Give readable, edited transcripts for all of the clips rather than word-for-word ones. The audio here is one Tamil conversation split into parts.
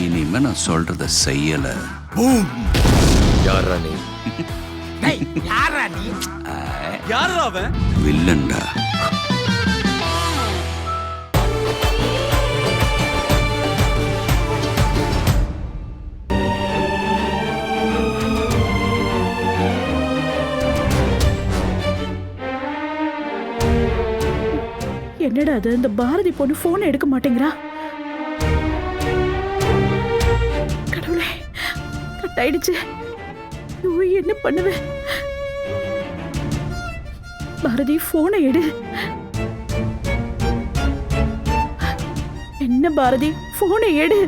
இனிமே நான் சொல்றத செய்யல. யாரா நீ? யாரா நீ? யாரா அவன்? வில்லன்டா. என்னடா அது, இந்த பாரதி பொண்ணு போன் எடுக்க மாட்டேங்கிறா. கடவுளே, கட் ஆயிடுச்சு. ஐயோ, என்ன பண்ணுவேன்? பாரதி போனை எடு. என்ன பாரதி, போனை எடு.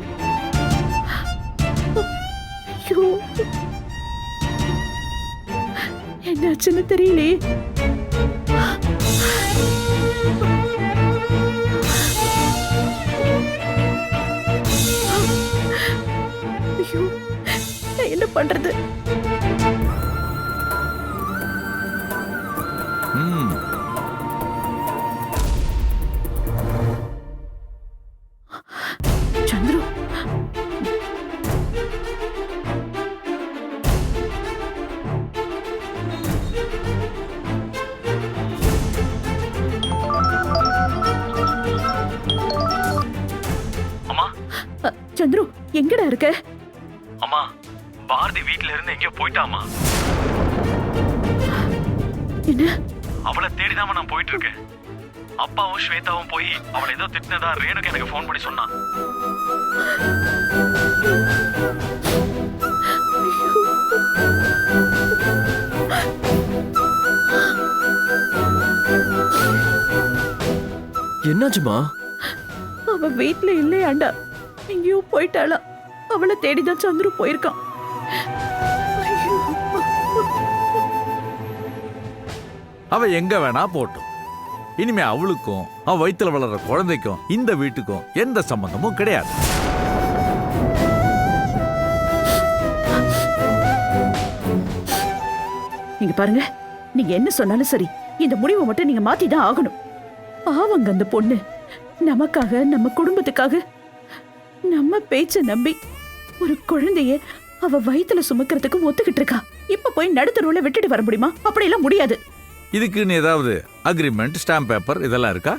ஐயோ, என்னாச்சுன்னு தெரியலையே. ஐயோ, நான் என்ன பண்றது? சந்துரு, அம்மா. சந்துரு, எங்கடா இருக்க? அம்மா, பாரதி வீட்ல இருந்து எங்கேயோ போயிட்டாமா. என்ன? அவளை தேடிதாம நான் போயிட்டு இருக்கேன். அப்பாவும் ஸ்வேதாவும் போய் அவளை ஏதோ திட்டினதா ரேணுக்கு எனக்கு ஃபோன் பண்ணி சொன்னான். என்னாச்சுமா? அவ வீட்ல இல்லையாண்டா, எங்கேயோ போயிட்டாளா. அவளை தேடிதான் சந்துரு போயிருக்கான். ஐயோ. அவ எங்க வேணா போட்டும். இனிமே அவளுக்கும் அவ வயித்துல வளர்ற குழந்தைக்கும் இந்த வீட்டுக்கும் எந்த சம்பந்தமும் கிடையாது. நீங்க பாருங்க, நீங்க என்ன சொன்னாலும் சரி, இந்த முடிவை மட்டும் நீங்க மாத்திதான் ஆகணும். பாவங்க அந்த பொண்ணு, நமக்காக, நம்ம குடும்பத்துக்காக, நம்ம பேச்ச நம்பி ஒரு குழந்தைய அவ வயித்துல சுமக்கிறதுக்கு ஒத்துக்கிட்டு இருக்கா. இப்ப போய் நடுத்தருவுல விட்டுட்டு வர முடியுமா? அப்படியெல்லாம் முடியாது. இதுக்குன்னு ஏதாவது அக்ரிமெண்ட், ஸ்டாம்ப் பேப்பர் இதெல்லாம் இருக்கா?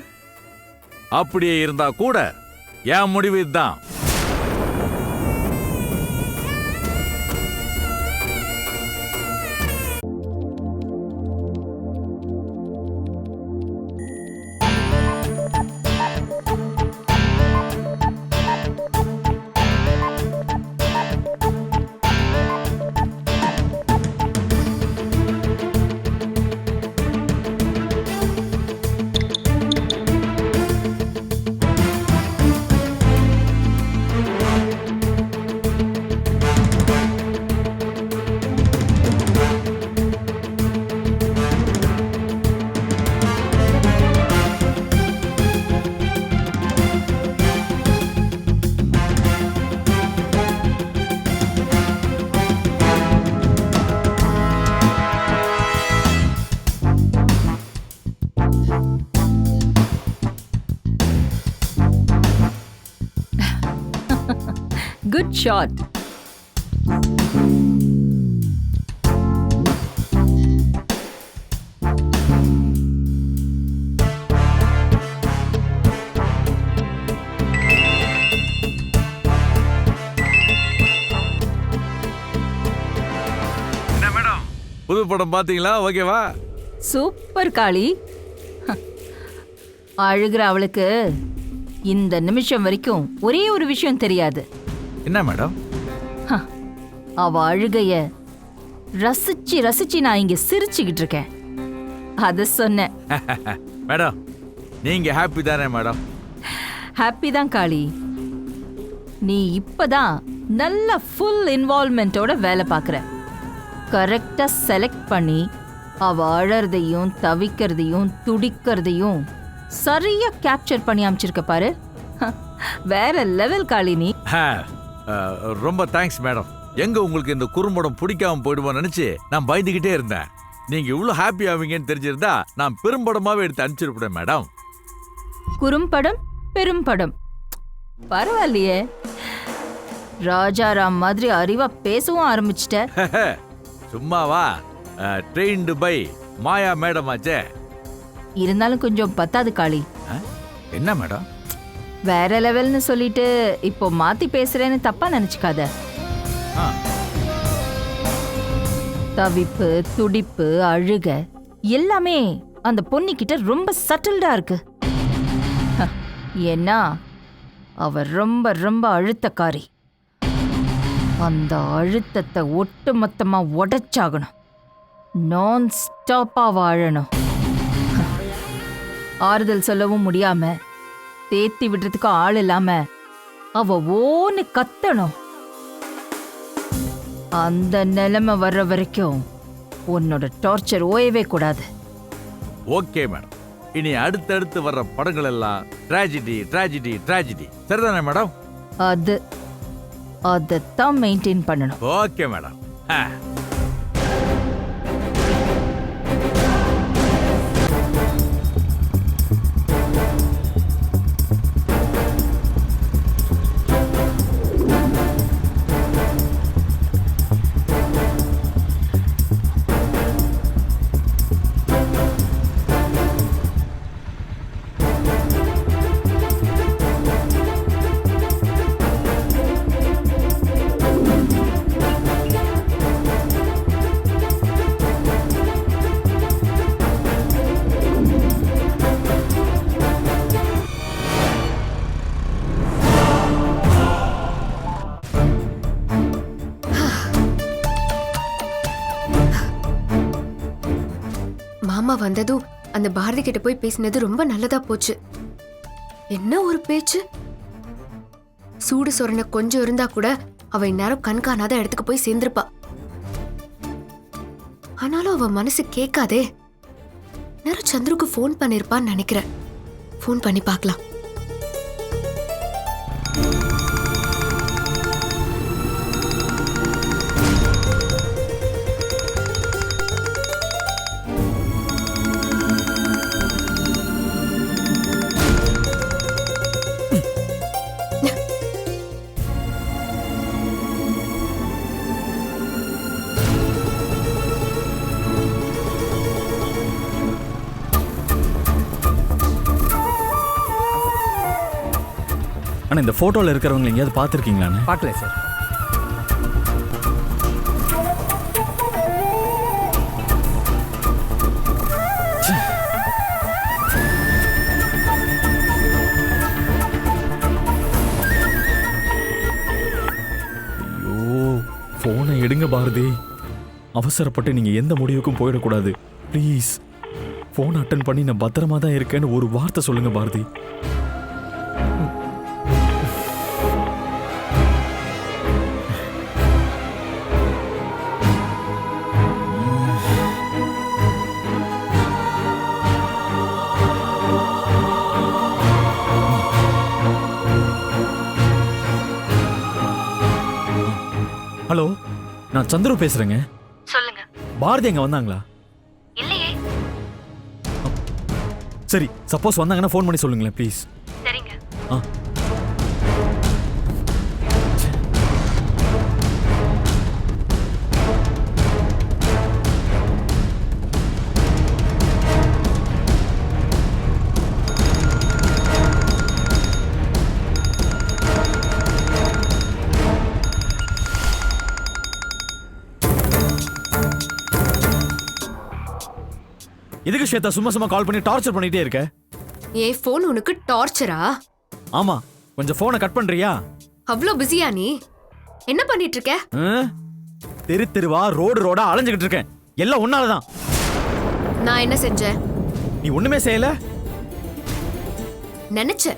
அப்படியே இருந்தா கூட என் முடிவு இதுதான். Good shot. என்ன மேடம், புது படம் பாத்தீங்களா? ஓகேவா? சூப்பர் காளி. அழுகிற அவளுக்கு இந்த நிமிஷம் வரைக்கும் ஒரே ஒரு விஷயம் தெரியாது. என்ன மேடம்? அவ அழுகைய ரசிச்சு ரசிச்சு நான் இங்க சிரிச்சுக்கிட்டு இருக்கேன். அத சொன்னேன். மேடம், நீங்க ஹாப்பி தானே மேடம்? ஹாப்பி தான் காளி. நீ இப்பதான் நல்ல ஃபுல் இன்வால்வ்மெண்டோட வேலை பார்க்குற. கரெக்டா செலக்ட் பண்ணி அவ அழறதையும் தவிக்கிறதையும் துடிக்கிறதையும் சரியா கேப்சர் பண்ணி அமைச்சிருக்க பாரு. வேற லெவல் காளி நீ. ரொம்ப தேங்க்ஸ் மேடம். எங்க உங்களுக்கு இந்த குறும்படம் பிடிக்காம போயிடுவோம் நினைச்சு நான் பயந்துகிட்டே இருந்தேன். நீங்க இவ்வளவு ஹாப்பி ஆவீங்கன்னு தெரிஞ்சிருந்தா நான் பெரும்படமாவே எடுத்து அனுப்பிச்சிருப்பேன் மேடம். குறும்படம் பெரும்படம் பரவாயில்லையே. ராஜாராம் மாதிரி அறிவா பேசவும் ஆரம்பிச்சிட்ட. சும்மாவா? ட்ரெயின்டு பை மாயா மேடம் ஆச்சே. இருந்தாலும் கொஞ்சம் பத்தாது காளி. என்ன மேடம்? வேற லெவல்னு சொல்லிட்டு இப்போ மாத்தி பேசுறேன்னு தப்பா நினைச்சுக்காத. ஆ, தவிப்பு, துடிப்பு, அழுக எல்லாமே அந்த பொன்னிக்கிட்ட ரொம்ப சட்டில்டா இருக்கு. ஏன்னா அவ ரொம்ப ரொம்ப அழுத்தக்காரி. அந்த அழுத்தத்தை ஒட்டுமொத்தமா உடைச்சாகணும். நான் ஸ்டாப்பா வாழணும். ஆறுதல் சொல்லவும் முடியாம, தேத்தி விடுறதுக்கு ஆள் இல்லாம அவ ஓன்னு கத்தணும். அந்த நிலைமை வர்ற வரைக்கும் உன்னோட டார்ச்சர் ஓயவே கூடாது. Okay madam. இனி அடுத்தடுத்து வர்ற படங்கள் எல்லாம் ட்ராஜடி ட்ராஜடி ட்ராஜடி. சரிதானே மேடம்? அதைத்தான் மெயின்டைன் பண்ணணும். Okay madam. மாமா வந்ததும் அந்த பாரதி கிட்ட போய் பேசினது ரொம்ப நல்லதா போச்சு. என்ன ஒரு பேச்சு! சூடு சொரண கொஞ்சம் இருந்தா கூட அவ இந்நேரம் கண்காணாத இடத்துக்கு போய் சேர்ந்திருப்பா. ஆனாலும் அவ மனசு கேட்காதே. நேரம் சந்துருக்கு ஃபோன் பண்ணிருப்பான்னு நினைக்கிறேன். ஃபோன் பண்ணி பார்க்கலாம். ஆனால் இந்த ஃபோட்டோவில் இருக்கிறவங்க எங்கேயாவது பார்த்துருக்கீங்களாண்ணே? பார்க்கல சார். ஐயோ, ஃபோனை எடுங்க பாரதி. அவசரப்பட்டு நீங்கள் எந்த முடிவுக்கும் போயிடக்கூடாது. ப்ளீஸ் ஃபோன் அட்டன் பண்ணி நான் பத்திரமா தான் இருக்கேன்னு ஒரு வார்த்தை சொல்லுங்க பாரதி. ஹலோ, நான் சந்துரு பேசுறேங்க. சொல்லுங்க. பாரதி அங்க வந்தாங்களா? இல்லையே. சரி, சப்போஸ் வந்தாங்கன்னா ஃபோன் பண்ணி சொல்லுங்களேன் ப்ளீஸ். சரிங்க. ஆ. எதுக்கு ஸ்வேதா சும்மா சும்மா கால் பண்ணி டார்ச்சர் பண்ணிட்டே இருக்க? ஏன் ஃபோன் உனக்கு டார்ச்சரா? ஆமா, கொஞ்சம் ஃபோனை கட் பண்றியா? அவ்வளோ பிஸியா நீ? என்ன பண்ணிட்டு இருக்க? தெரு தெருவா ரோடு ரோடா அலைஞ்சுக்கிட்டு இருக்கேன். எல்லாம் உன்னாலதான். நான் என்ன செஞ்சேன்? நீ ஒண்ணுமே செய்யல. நினைச்ச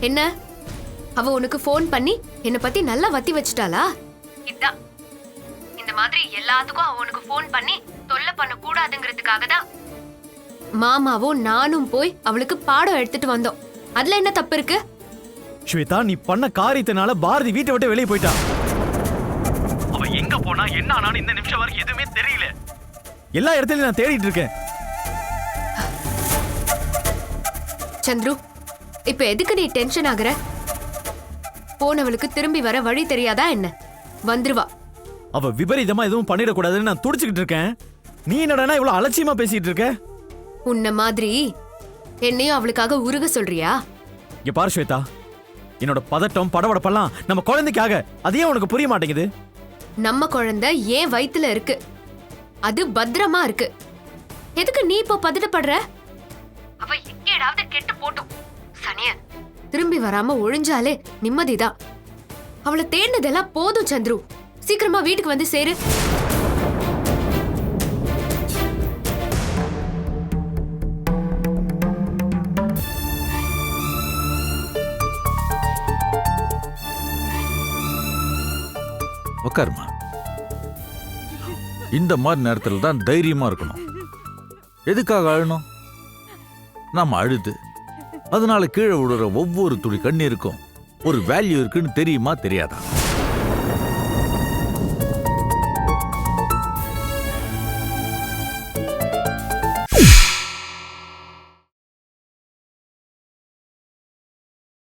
என்ன? அவ உனக்கு ஃபோன் பண்ணி என்ன பத்தி நல்லா வத்தி வச்சிட்டாளா? இதான் இந்த மாதிரி எல்லாத்துக்கும் அவ உனக்கு ஃபோன் பண்ணி தொல்லை பண்ண கூடாதுங்கிறதுக்காக தான் மாமாவும் நானும் போய் அவளுக்கு பாடம் எடுத்துட்டு வந்தோம். அதுல என்ன தப்பு இருக்கு? ஸ்வேதா, நீ பண்ண காரியத்தினால பாரதி வீட்டை விட்டு வெளியே போயிட்டா. அவ எங்க போனா என்ன ஆனான்னு இந்த நிமிஷம் வரைக்கும் எதுவுமே தெரியல. எல்லா இடத்துலயும் நான் தேடிட்டு இருக்கேன். சந்துரு, இப்ப எதுக்கு நீ டென்ஷன் ஆகுற? போனவளுக்கு திரும்பி வர வழி தெரியாதா என்ன? வந்துருவா. அவ விபரீதமா எதுவும் பண்ணிடக்கூடாதுன்னு நான் துடிச்சுக்கிட்டு இருக்கேன். நீ என்னடானா இவ்வளவு அலட்சியமா பேசிட்டு இருக்க? உன்ன மாதிரி என்னையும் அவளுக்காக உருக சொல்றியா? இங்க பாரு ஸ்வேதா, என்னோட பதட்டம் படபடப்பெல்லாம் நம்ம குழந்தைக்காக. அதையே உனக்கு புரிய மாட்டேங்குது. நம்ம குழந்தை ஏன் வயித்துல இருக்கு, அது பத்திரமா இருக்கு. எதுக்கு நீ இப்போ பதட்டப்படுற? அவ எங்கேயாவது கெட்டு போட்டும் சனிய, திரும்பி வராம ஒழிஞ்சாலே நிம்மதிதான். அவளை தேடினதெல்லாம் போதும் சந்துரு. சீக்கிரமா வீட்டுக்கு வந்து சேரு. உட்காருமா. இந்த மாதிரி நேரத்தில் தான் தைரியமா இருக்கணும். எதுக்காக அழணும்? நாம அழுது அதனால கீழே விடுற ஒவ்வொரு துளி கண்ணீருக்கும் ஒரு வேல்யூ இருக்குன்னு தெரியுமா தெரியாதா?